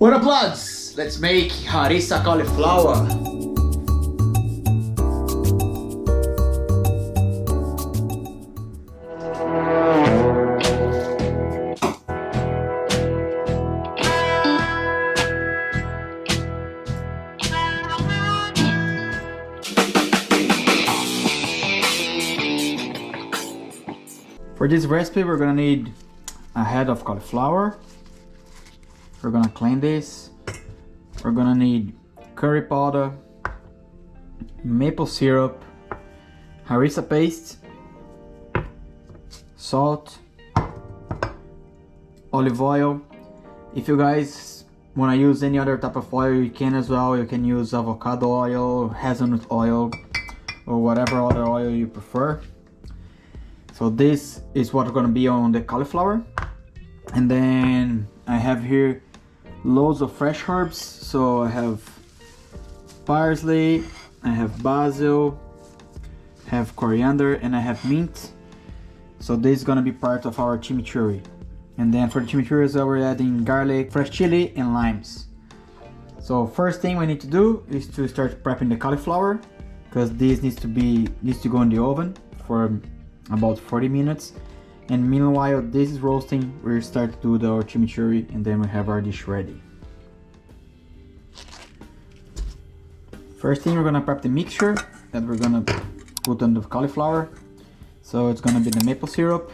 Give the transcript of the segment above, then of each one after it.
What up, lads? Let's make Harissa cauliflower. For this recipe, we're gonna need a head of cauliflower. We're gonna clean this. We're gonna need curry powder, maple syrup, harissa paste, salt, olive oil. If you guys wanna use any other type of oil, you can as well. You can use avocado oil, hazelnut oil, or whatever other oil you prefer. So this is what's gonna be on the cauliflower. And then I have here loads of fresh herbs. So I have parsley, I have basil, I have coriander, and I have mint. So this is gonna be part of our chimichurri. And then for the chimichurri, we're adding garlic, fresh chili, and limes. So first thing we need to do is to start prepping the cauliflower, because this needs to go in the oven for about 40 minutes. And meanwhile this is roasting, we'll start to do our chimichurri, and then we have our dish ready. First thing, we're gonna prep the mixture that we're gonna put on the cauliflower. So it's gonna be the maple syrup,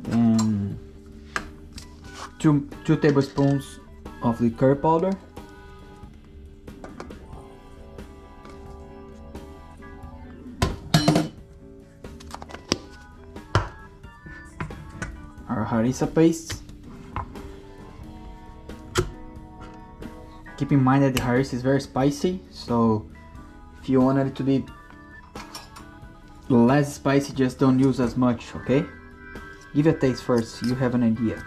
then two tablespoons of the curry powder, our harissa paste. Keep in mind that the harissa is very spicy, so if you want it to be less spicy, just don't use as much, okay? Give it a taste first, you have an idea.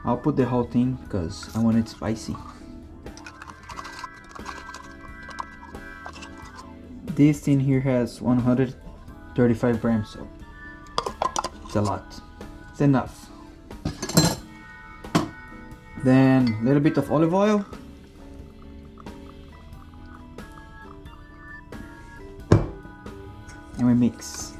I'll put the whole thing because I want it spicy. This thing here has 135 grams, so it's a lot. It's enough. Then a little bit of olive oil. And we mix.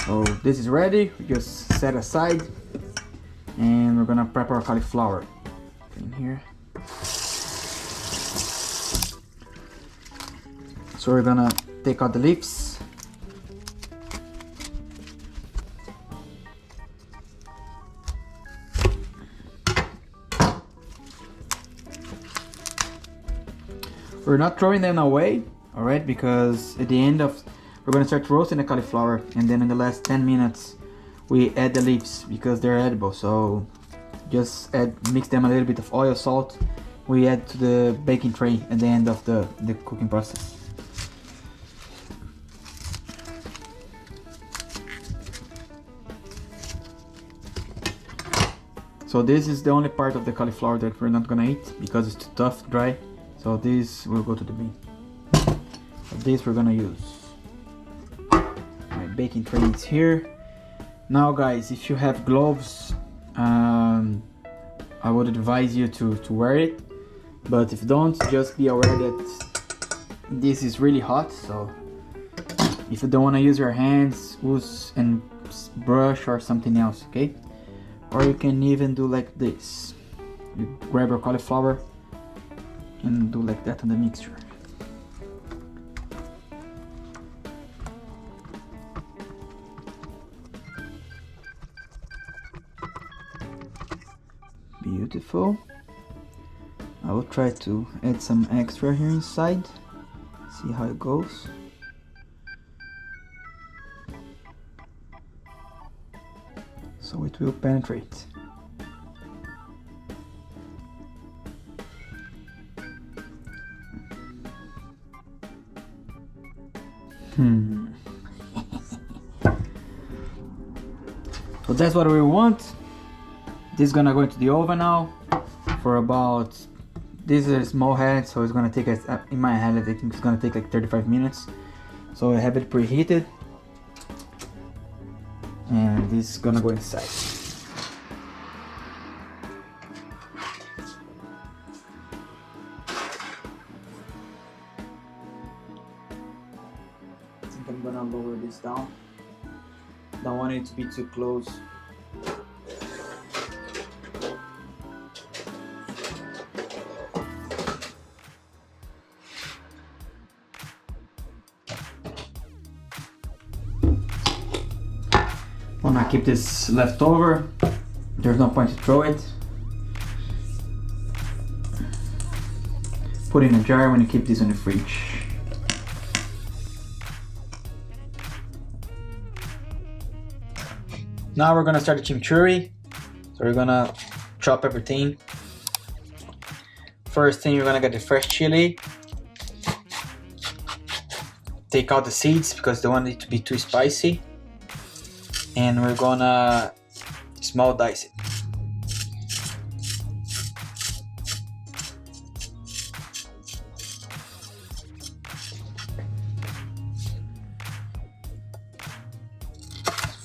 So this is ready, we just set aside. And we're gonna prep our cauliflower in here. So we're gonna take out the leaves. We're not throwing them away, alright, because at the end of, we're gonna start roasting the cauliflower, and then in the last 10 minutes we add the leaves because they're edible. So just mix them a little bit of oil, salt. We add to the baking tray at the end of the cooking process. So this is the only part of the cauliflower that we're not gonna eat because it's too tough, dry. So this will go to the bin. So this we're gonna use. My baking tray is here. Now guys, if you have gloves, I would advise you to wear it. But if you don't, just be aware that this is really hot. So if you don't want to use your hands, use a brush or something else, okay? Or you can even do like this. You grab your cauliflower and do like that on the mixture. Beautiful. I will try to add some extra here inside. See how it goes. So it will penetrate. So that's what we want. This is gonna go into the oven now for about This is a small head, so it's gonna take in my head I think it's gonna take like 35 minutes. So I have it preheated, and this is gonna go inside. I think I'm gonna lower this down. Don't want it to be too close. I'm gonna keep this left over. There's no point to throw it. Put it in a jar when you keep this in the fridge. Now we're gonna start the chimichurri. So we're gonna chop everything. First thing, you're gonna get the fresh chili. Take out the seeds because they don't want it to be too spicy. And we're gonna small dice it.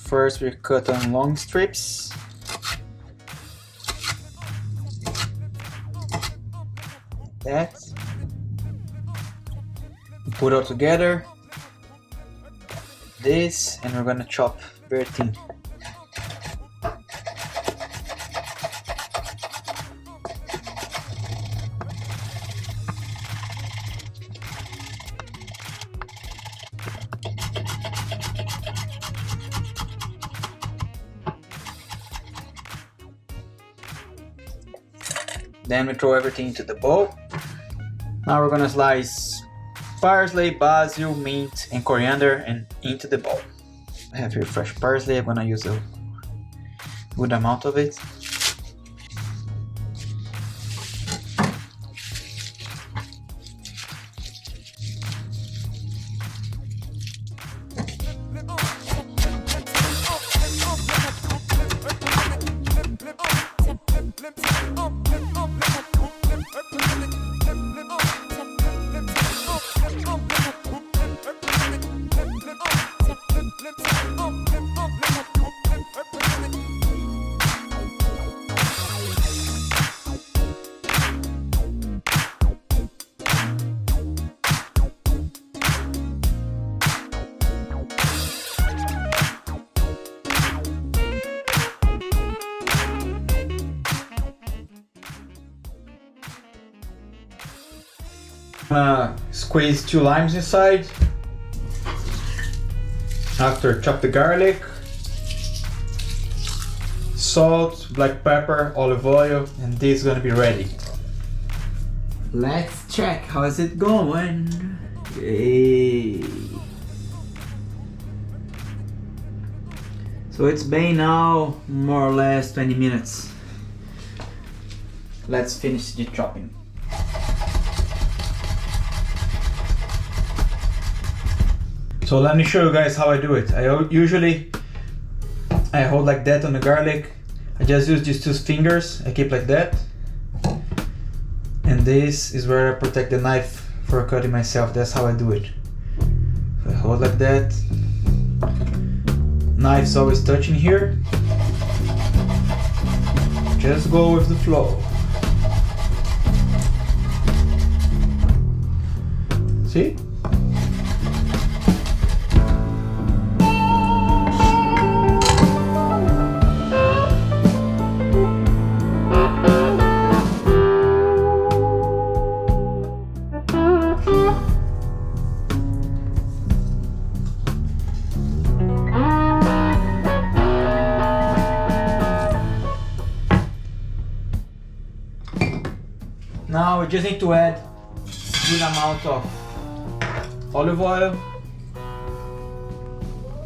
First we cut on long strips. Like that. Put all together. This, and we're gonna chop very thin. Then we throw everything into the bowl. Now we're gonna slice parsley, basil, mint, and coriander and into the bowl. I have here fresh parsley. I'm gonna use a good amount of it. Squeeze 2 limes inside. After, chop the garlic, salt, black pepper, olive oil, and this is gonna be ready. Let's check how is it going. Yay. So it's been now more or less 20 minutes. Let's finish the chopping. So let me show you guys how I do it. Usually I hold like that on the garlic. I just use these 2 fingers. I keep like that. And this is where I protect the knife for cutting myself. That's how I do it. So I hold like that. Knife's always touching here. Just go with the flow. See? Now we just need to add a good amount of olive oil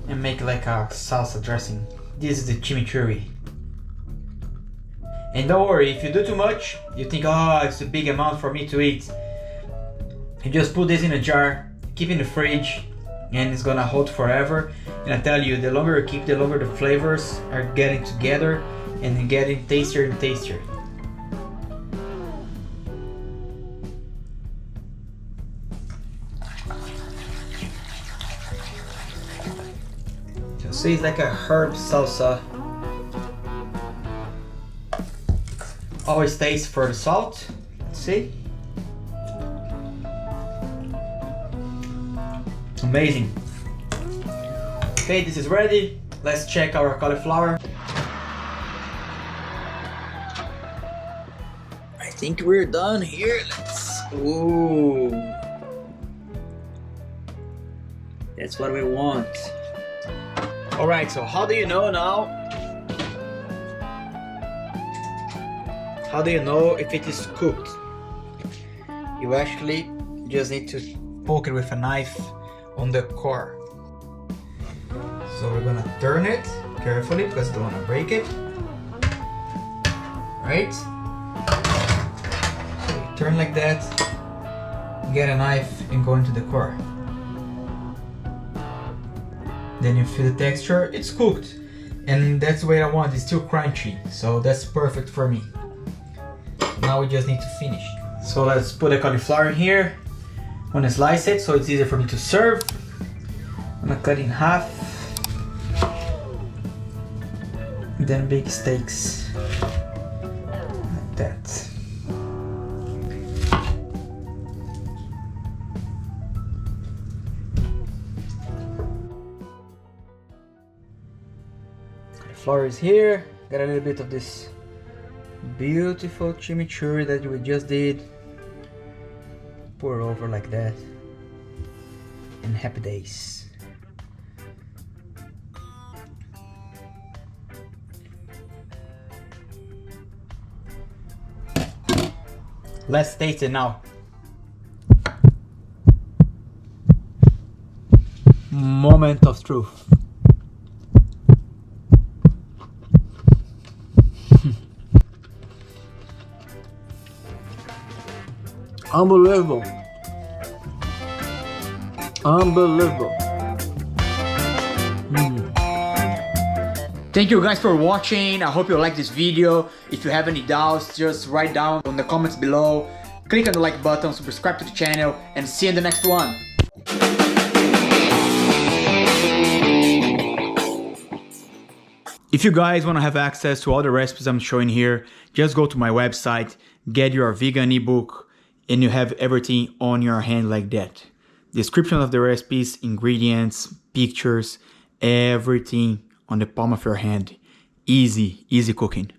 and make like a salsa dressing. This is the chimichurri. And don't worry, if you do too much, you think, oh, it's a big amount for me to eat. You just put this in a jar, keep it in the fridge, and it's gonna hold forever. And I tell you, the longer you keep, the longer the flavors are getting together and getting tastier and tastier. See, it's like a herb salsa. Always taste for the salt. Let's see. Amazing. Okay, this is ready. Let's check our cauliflower. I think we're done here. Ooh. That's what we want. Alright, so how do you know now? How do you know if it is cooked? You actually just need to poke it with a knife on the core. So we're gonna turn it carefully because I don't wanna break it. Right? So you turn like that, get a knife and go into the core. Then you feel the texture, it's cooked. And that's the way I want, it's still crunchy. So that's perfect for me. Now we just need to finish. So let's put the cauliflower here. I'm gonna slice it so it's easier for me to serve. I'm gonna cut it in half. Then big steaks. Like that. Cauliflower is here. Got a little bit of this beautiful chimichurri that we just did. Pour over like that. And happy days. Let's taste it now. Moment of truth. Unbelievable. Unbelievable. Thank you guys for watching. I hope you like this video. If you have any doubts, just write down in the comments below. Click on the like button, subscribe to the channel, and see you in the next one. If you guys want to have access to all the recipes I'm showing here, just go to my website, get your vegan ebook, and you have everything on your hand like that. Description of the recipes, ingredients, pictures, everything on the palm of your hand. Easy, easy cooking.